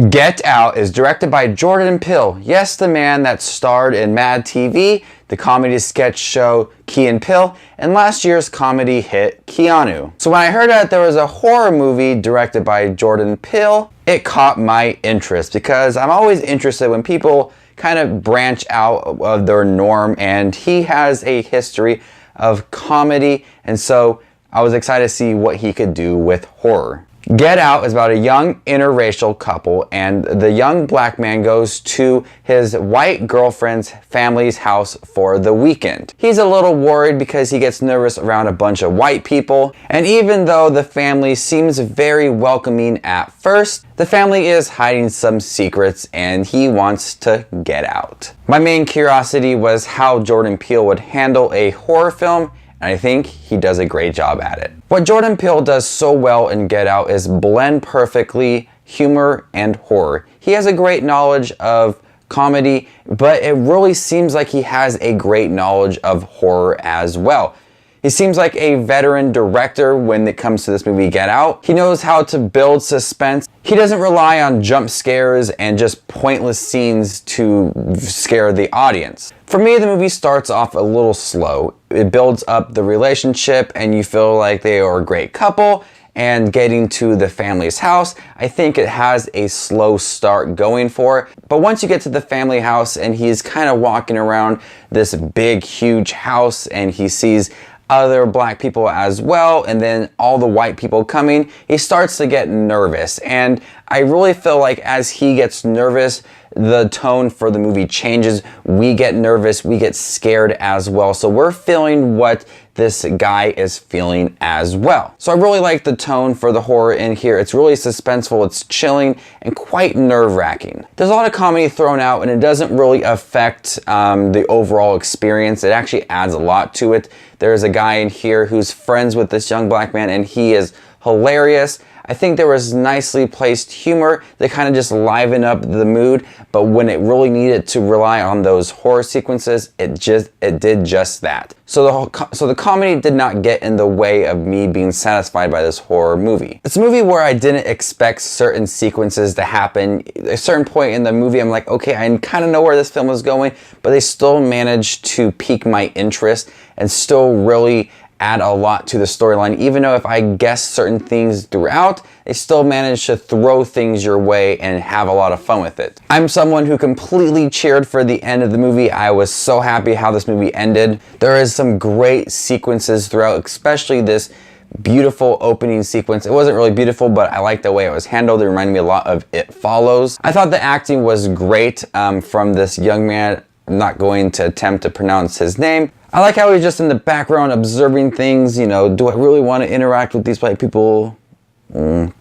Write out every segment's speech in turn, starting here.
Get Out is directed by Jordan Peele. Yes, the man that starred in Mad TV, the comedy sketch show Key and Peele, and last year's comedy hit Keanu. So when I heard that there was a horror movie directed by Jordan Peele, it caught my interest because I'm always interested when people kind of branch out of their norm, and he has a history of comedy, and so I was excited to see what he could do with horror. Get Out is about a young interracial couple, and the young black man goes to his white girlfriend's family's house for the weekend. He's a little worried because he gets nervous around a bunch of white people, and even though the family seems very welcoming at first, the family is hiding some secrets and he wants to get out. My main curiosity was how Jordan Peele would handle a horror film, and I think he does a great job at it. What Jordan Peele does so well in Get Out is blend perfectly humor and horror. He has a great knowledge of comedy, but it really seems like he has a great knowledge of horror as well. He seems like a veteran director when it comes to this movie Get Out. He knows how to build suspense. He doesn't rely on jump scares and just pointless scenes to scare the audience. For me, the movie starts off a little slow. It builds up the relationship and you feel like they are a great couple, and getting to the family's house, I think it has a slow start going for it. But once you get to the family house and he's kind of walking around this big, huge house and he sees other black people as well, and then all the white people coming, he starts to get nervous. And I really feel like as he gets nervous, the tone for the movie changes. We get nervous, we get scared as well. So we're feeling what this guy is feeling as well. So I really like the tone for the horror in here. It's really suspenseful, it's chilling, and quite nerve-wracking. There's a lot of comedy thrown out, and it doesn't really affect the overall experience. It actually adds a lot to it. There's a guy in here who's friends with this young black man, and he is hilarious. I think there was nicely placed humor that kind of just livened up the mood, but when it really needed to rely on those horror sequences, it did just that. So the comedy did not get in the way of me being satisfied by this horror movie. It's a movie where I didn't expect certain sequences to happen. At a certain point in the movie, I'm like, okay, I kind of know where this film is going, but they still managed to pique my interest and still really add a lot to the storyline. Even though if I guess certain things throughout, they still manage to throw things your way and have a lot of fun with it. I'm someone who completely cheered for the end of the movie. I was so happy how this movie ended. There is some great sequences throughout, especially this beautiful opening sequence. It wasn't really beautiful, but I liked the way it was handled. It reminded me a lot of It Follows. I thought the acting was great from this young man. I'm not going to attempt to pronounce his name. I like how he's just in the background observing things. You know, do I really want to interact with these white people?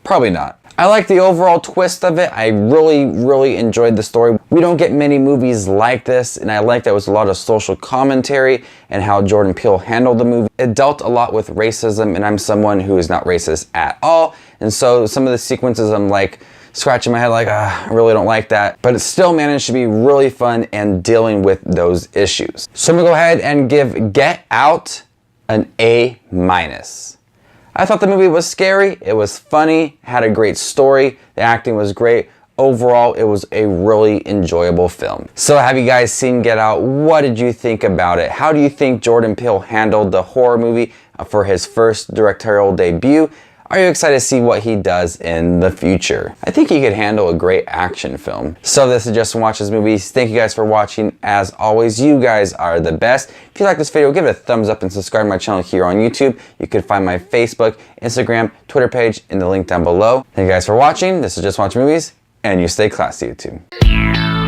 Probably not. I like the overall twist of it. I really enjoyed the story. We don't get many movies like this, and I like that it was a lot of social commentary and how Jordan Peele handled the movie. It dealt a lot with racism, and I'm someone who is not racist at all. And so some of the sequences I'm like, scratching my head like, I really don't like that. But it still managed to be really fun and dealing with those issues. So I'm gonna go ahead and give Get Out an A-. I thought the movie was scary, it was funny, had a great story, the acting was great. Overall, it was a really enjoyable film. So have you guys seen Get Out? What did you think about it? How do you think Jordan Peele handled the horror movie for his first directorial debut? Are you excited to see what he does in the future? I think he could handle a great action film. So this is Just Watch This Movies. Thank you guys for watching. As always, you guys are the best. If you like this video, give it a thumbs up and subscribe to my channel here on YouTube. You can find my Facebook, Instagram, Twitter page in the link down below. Thank you guys for watching. This is Just Watch Movies, and you stay classy, YouTube.